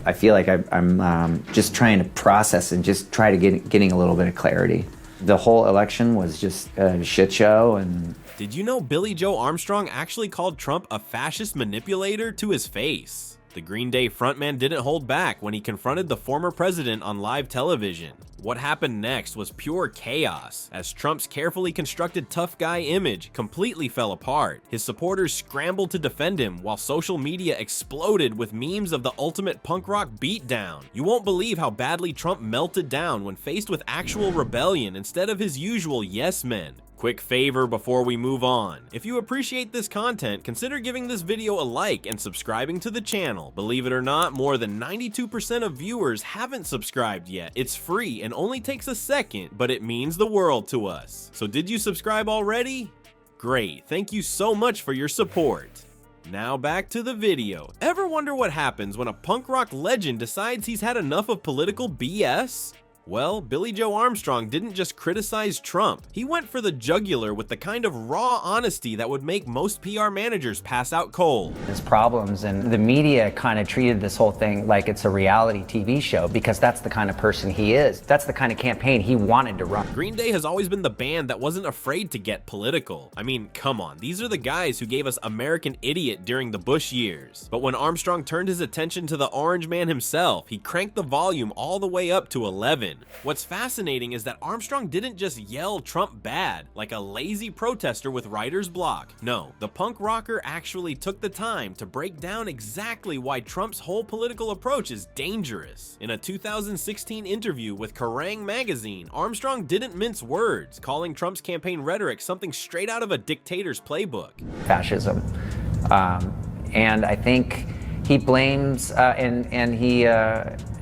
I feel like I'm just trying to process and just try to getting a little bit of clarity. The whole election was just a shit show. And did you know Billie Joe Armstrong actually called Trump a fascist manipulator to his face? The Green Day frontman didn't hold back when he confronted the former president on live television. What happened next was pure chaos, as Trump's carefully constructed tough guy image completely fell apart. His supporters scrambled to defend him, while social media exploded with memes of the ultimate punk rock beatdown. You won't believe how badly Trump melted down when faced with actual rebellion instead of his usual yes men. Quick favor before we move on. If you appreciate this content, consider giving this video a like and subscribing to the channel. Believe it or not, more than 92% of viewers haven't subscribed yet. It's free and only takes a second, but it means the world to us. So did you subscribe already? Great, thank you so much for your support. Now back to the video. Ever wonder what happens when a punk rock legend decides he's had enough of political BS? Well, Billie Joe Armstrong didn't just criticize Trump. He went for the jugular with the kind of raw honesty that would make most PR managers pass out cold. his problems, and the media kind of treated this whole thing like it's a reality TV show because that's the kind of person he is. That's the kind of campaign he wanted to run. Green Day has always been the band that wasn't afraid to get political. I mean, come on, these are the guys who gave us American Idiot during the Bush years. But when Armstrong turned his attention to the Orange Man himself, he cranked the volume all the way up to 11. What's fascinating is that Armstrong didn't just yell Trump bad like a lazy protester with writer's block. No, the punk rocker actually took the time to break down exactly why Trump's whole political approach is dangerous. In a 2016 interview with Kerrang! Magazine, Armstrong didn't mince words, calling Trump's campaign rhetoric something straight out of a dictator's playbook. Fascism. And I think he blames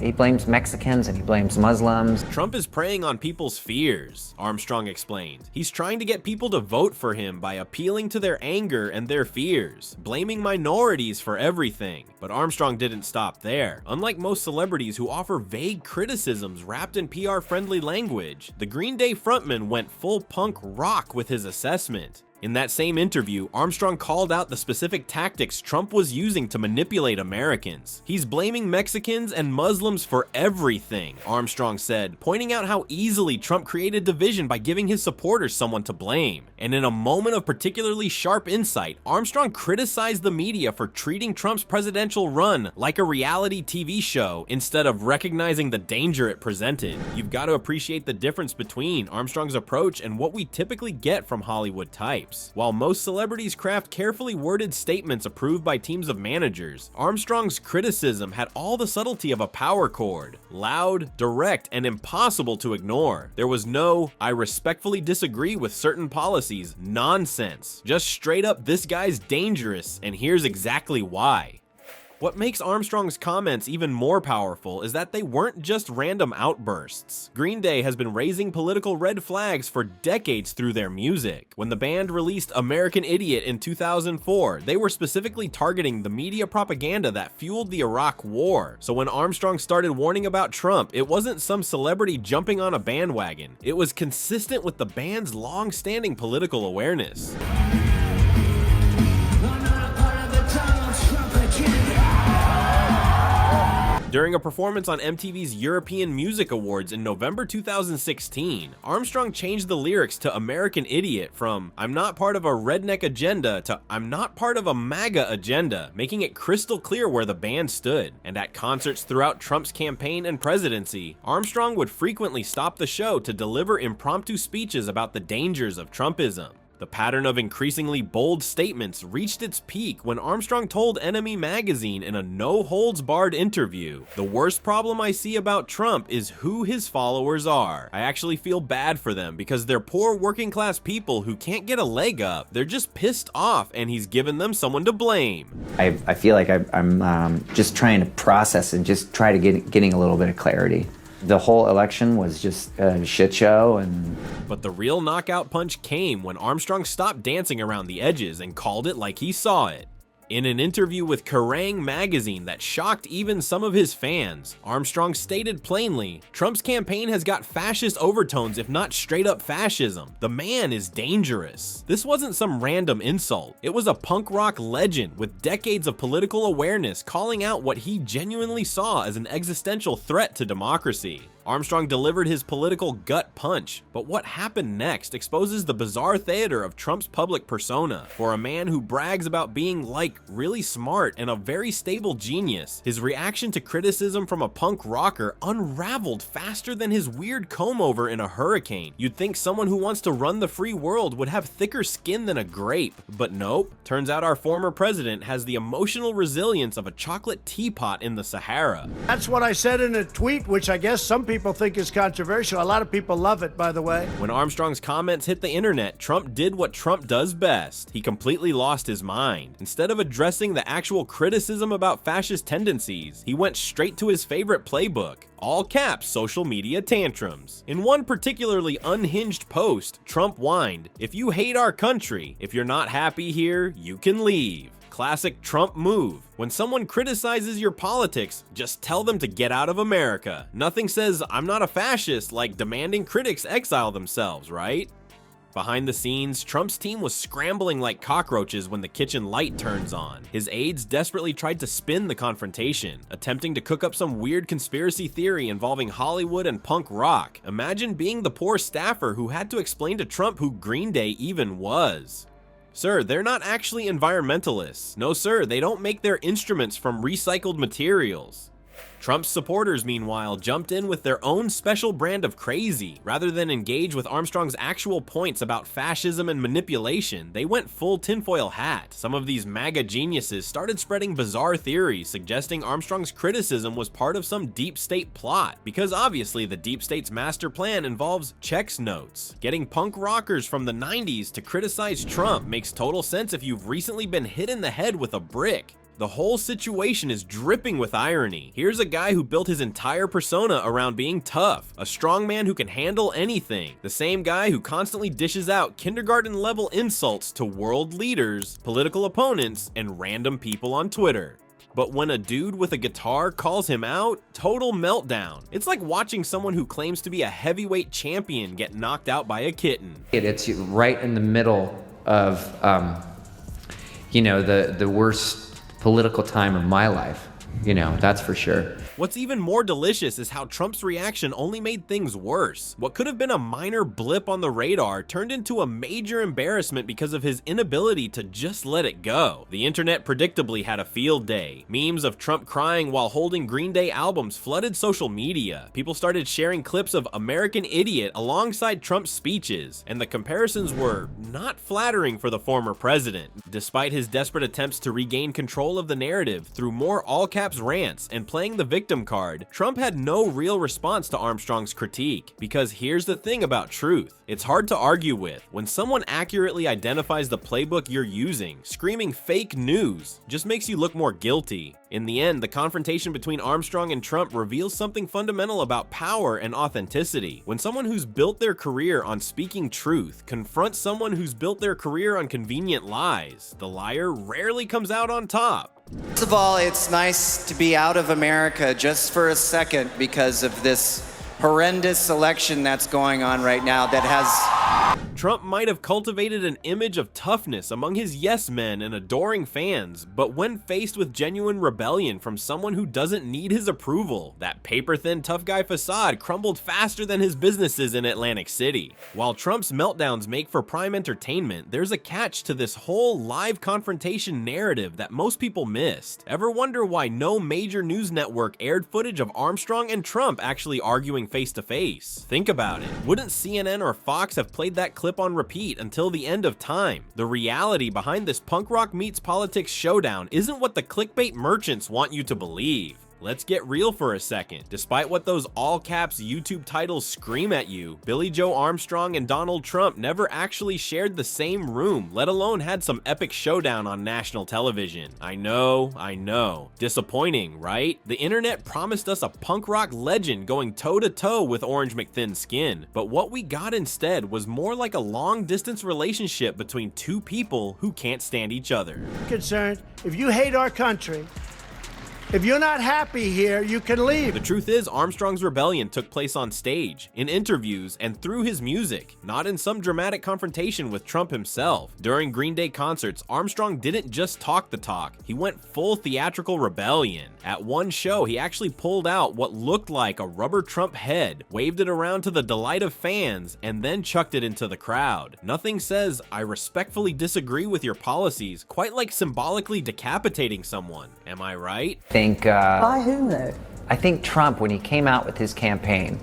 he blames Mexicans and he blames Muslims. Trump is preying on people's fears, Armstrong explained. He's trying to get people to vote for him by appealing to their anger and their fears, blaming minorities for everything. But Armstrong didn't stop there. Unlike most celebrities who offer vague criticisms wrapped in PR-friendly language, the Green Day frontman went full punk rock with his assessment. In that same interview, Armstrong called out the specific tactics Trump was using to manipulate Americans. He's blaming Mexicans and Muslims for everything, Armstrong said, pointing out how easily Trump created division by giving his supporters someone to blame. And in a moment of particularly sharp insight, Armstrong criticized the media for treating Trump's presidential run like a reality TV show instead of recognizing the danger it presented. You've got to appreciate the difference between Armstrong's approach and what we typically get from Hollywood types. While most celebrities craft carefully worded statements approved by teams of managers, Armstrong's criticism had all the subtlety of a power chord. Loud, direct, and impossible to ignore. There was no, "I respectfully disagree with certain policies" nonsense. Just straight up, this guy's dangerous, and here's exactly why. What makes Armstrong's comments even more powerful is that they weren't just random outbursts. Green Day has been raising political red flags for decades through their music. When the band released American Idiot in 2004, they were specifically targeting the media propaganda that fueled the Iraq War. So when Armstrong started warning about Trump, it wasn't some celebrity jumping on a bandwagon. It was consistent with the band's long-standing political awareness. During a performance on MTV's European Music Awards in November 2016, Armstrong changed the lyrics to American Idiot from "I'm not part of a redneck agenda" to "I'm not part of a MAGA agenda," making it crystal clear where the band stood. And at concerts throughout Trump's campaign and presidency, Armstrong would frequently stop the show to deliver impromptu speeches about the dangers of Trumpism. The pattern of increasingly bold statements reached its peak when Armstrong told Enemy magazine in a no-holds-barred interview, "The worst problem I see about Trump is who his followers are. I actually feel bad for them because they're poor working-class people who can't get a leg up. They're just pissed off and he's given them someone to blame." I feel like I'm just trying to process and just try to getting a little bit of clarity. The whole election was just a shit show. But the real knockout punch came when Armstrong stopped dancing around the edges and called it like he saw it. In an interview with Kerrang! Magazine that shocked even some of his fans, Armstrong stated plainly, Trump's campaign has got fascist overtones, if not straight up fascism. The man is dangerous. This wasn't some random insult. It was a punk rock legend with decades of political awareness calling out what he genuinely saw as an existential threat to democracy. Armstrong delivered his political gut punch, but what happened next exposes the bizarre theater of Trump's public persona. For a man who brags about being, like, really smart and a very stable genius, his reaction to criticism from a punk rocker unraveled faster than his weird comb-over in a hurricane. You'd think someone who wants to run the free world would have thicker skin than a grape, but nope. Turns out our former president has the emotional resilience of a chocolate teapot in the Sahara. That's what I said in a tweet, which I guess some people think is controversial. A lot of people love it, by the way. When Armstrong's comments hit the internet, Trump did what Trump does best. He completely lost his mind. Instead of addressing the actual criticism about fascist tendencies, he went straight to his favorite playbook. All caps social media tantrums. In one particularly unhinged post, Trump whined, "If you hate our country, if you're not happy here, you can leave." Classic Trump move. When someone criticizes your politics, just tell them to get out of America. Nothing says I'm not a fascist like demanding critics exile themselves, right? Behind the scenes, Trump's team was scrambling like cockroaches when the kitchen light turns on. His aides desperately tried to spin the confrontation, attempting to cook up some weird conspiracy theory involving Hollywood and punk rock. Imagine being the poor staffer who had to explain to Trump who Green Day even was. Sir, they're not actually environmentalists. No sir, they don't make their instruments from recycled materials. Trump's supporters, meanwhile, jumped in with their own special brand of crazy. Rather than engage with Armstrong's actual points about fascism and manipulation, they went full tinfoil hat. Some of these MAGA geniuses started spreading bizarre theories suggesting Armstrong's criticism was part of some deep state plot, because obviously the deep state's master plan involves checks notes. Getting punk rockers from the 90s to criticize Trump makes total sense if you've recently been hit in the head with a brick. The whole situation is dripping with irony. Here's a guy who built his entire persona around being tough, a strong man who can handle anything, the same guy who constantly dishes out kindergarten-level insults to world leaders, political opponents, and random people on Twitter. But when a dude with a guitar calls him out, total meltdown. It's like watching someone who claims to be a heavyweight champion get knocked out by a kitten. It's right in the middle of, the worst political time of my life, that's for sure. What's even more delicious is how Trump's reaction only made things worse. What could have been a minor blip on the radar turned into a major embarrassment because of his inability to just let it go. The internet predictably had a field day. Memes of Trump crying while holding Green Day albums flooded social media. People started sharing clips of American Idiot alongside Trump's speeches, and the comparisons were not flattering for the former president. Despite his desperate attempts to regain control of the narrative through more all-caps rants and playing the victim card, Trump had no real response to Armstrong's critique. Because here's the thing about truth. It's hard to argue with. When someone accurately identifies the playbook you're using, screaming fake news just makes you look more guilty. In the end, the confrontation between Armstrong and Trump reveals something fundamental about power and authenticity. When someone who's built their career on speaking truth confronts someone who's built their career on convenient lies, the liar rarely comes out on top. First of all, it's nice to be out of America just for a second because of this horrendous election that's going on right now that has... Trump might have cultivated an image of toughness among his yes men and adoring fans, but when faced with genuine rebellion from someone who doesn't need his approval, that paper-thin tough guy facade crumbled faster than his businesses in Atlantic City. While Trump's meltdowns make for prime entertainment, there's a catch to this whole live confrontation narrative that most people missed. Ever wonder why no major news network aired footage of Armstrong and Trump actually arguing face-to-face? Think about it. Wouldn't CNN or Fox have played that clip on repeat until the end of time? The reality behind this punk rock meets politics showdown isn't what the clickbait merchants want you to believe. Let's get real for a second. Despite what those all-caps YouTube titles scream at you, Billie Joe Armstrong and Donald Trump never actually shared the same room, let alone had some epic showdown on national television. I know. Disappointing, right? The internet promised us a punk rock legend going toe-to-toe with Orange McThin Skin, but what we got instead was more like a long-distance relationship between two people who can't stand each other. Concerned, if you hate our country, if you're not happy here, you can leave. The truth is, Armstrong's rebellion took place on stage, in interviews, and through his music, not in some dramatic confrontation with Trump himself. During Green Day concerts, Armstrong didn't just talk the talk, he went full theatrical rebellion. At one show, he actually pulled out what looked like a rubber Trump head, waved it around to the delight of fans, and then chucked it into the crowd. Nothing says, "I respectfully disagree with your policies," quite like symbolically decapitating someone. Am I right? By whom, though? I think Trump, when he came out with his campaign,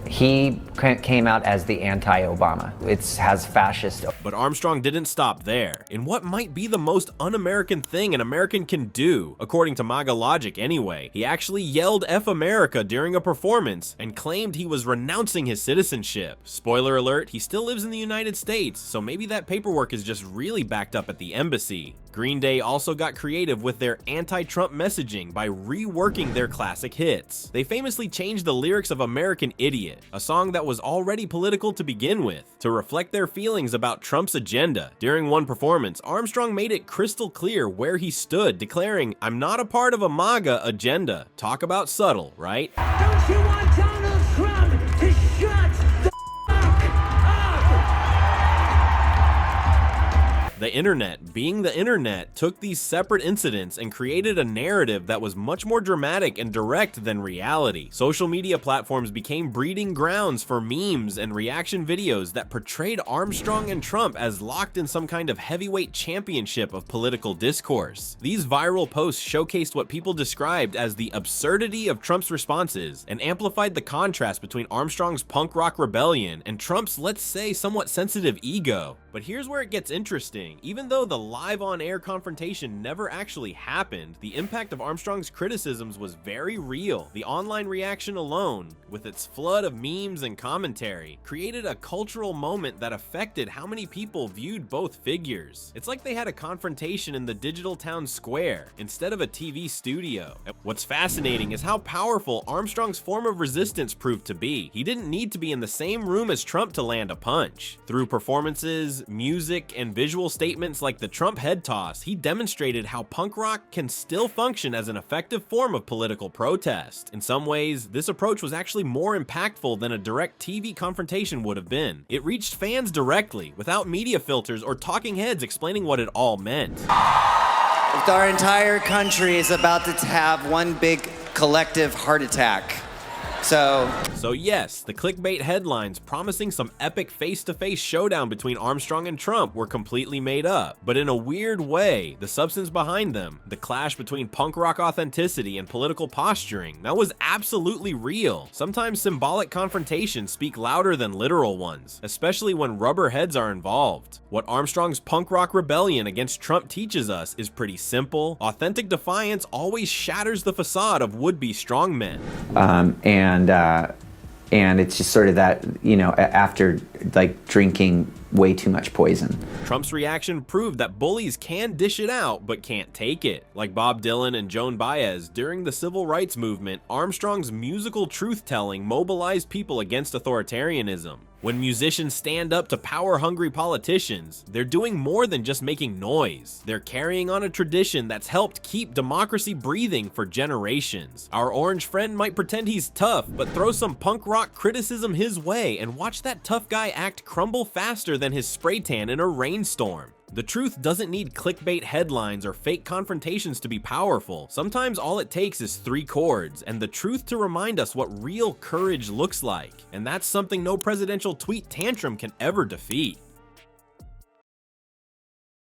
he came out as the anti-Obama. It has fascist. But Armstrong didn't stop there. In what might be the most un-American thing an American can do, according to MAGA logic anyway, he actually yelled F America during a performance and claimed he was renouncing his citizenship. Spoiler alert, he still lives in the United States, so maybe that paperwork is just really backed up at the embassy. Green Day also got creative with their anti-Trump messaging by reworking their classic hits. They famously changed the lyrics of American Idiot, a song that was already political to begin with, to reflect their feelings about Trump's agenda. During one performance, Armstrong made it crystal clear where he stood, declaring, "I'm not a part of a MAGA agenda." Talk about subtle, right? Don't you want Donald Trump to shut the fuck up? The internet, being the internet, took these separate incidents and created a narrative that was much more dramatic and direct than reality. Social media platforms became breeding grounds for memes and reaction videos that portrayed Armstrong and Trump as locked in some kind of heavyweight championship of political discourse. These viral posts showcased what people described as the absurdity of Trump's responses and amplified the contrast between Armstrong's punk rock rebellion and Trump's, let's say, somewhat sensitive ego. But here's where it gets interesting. Even though the live on-air confrontation never actually happened, the impact of Armstrong's criticisms was very real. The online reaction alone, with its flood of memes and commentary, created a cultural moment that affected how many people viewed both figures. It's like they had a confrontation in the digital town square instead of a TV studio. What's fascinating is how powerful Armstrong's form of resistance proved to be. He didn't need to be in the same room as Trump to land a punch. Through performances, music, and visual statements like the Trump head toss, he demonstrated how punk rock can still function as an effective form of political protest. In some ways, this approach was actually more impactful than a direct TV confrontation would have been. It reached fans directly, without media filters or talking heads explaining what it all meant. If our entire country is about to have one big collective heart attack. So yes, the clickbait headlines promising some epic face-to-face showdown between Armstrong and Trump were completely made up. But in a weird way, the substance behind them, the clash between punk rock authenticity and political posturing, that was absolutely real. Sometimes symbolic confrontations speak louder than literal ones, especially when rubber heads are involved. What Armstrong's punk rock rebellion against Trump teaches us is pretty simple. Authentic defiance always shatters the facade of would-be strongmen. And it's just sort of that, you know, after like drinking way too much poison. Trump's reaction proved that bullies can dish it out, but can't take it. Like Bob Dylan and Joan Baez, during the civil rights movement, Armstrong's musical truth-telling mobilized people against authoritarianism. When musicians stand up to power-hungry politicians, they're doing more than just making noise. They're carrying on a tradition that's helped keep democracy breathing for generations. Our orange friend might pretend he's tough, but throw some punk rock criticism his way and watch that tough guy act crumble faster than his spray tan in a rainstorm. The truth doesn't need clickbait headlines or fake confrontations to be powerful. Sometimes all it takes is 3 chords and the truth to remind us what real courage looks like. And that's something no presidential tweet tantrum can ever defeat.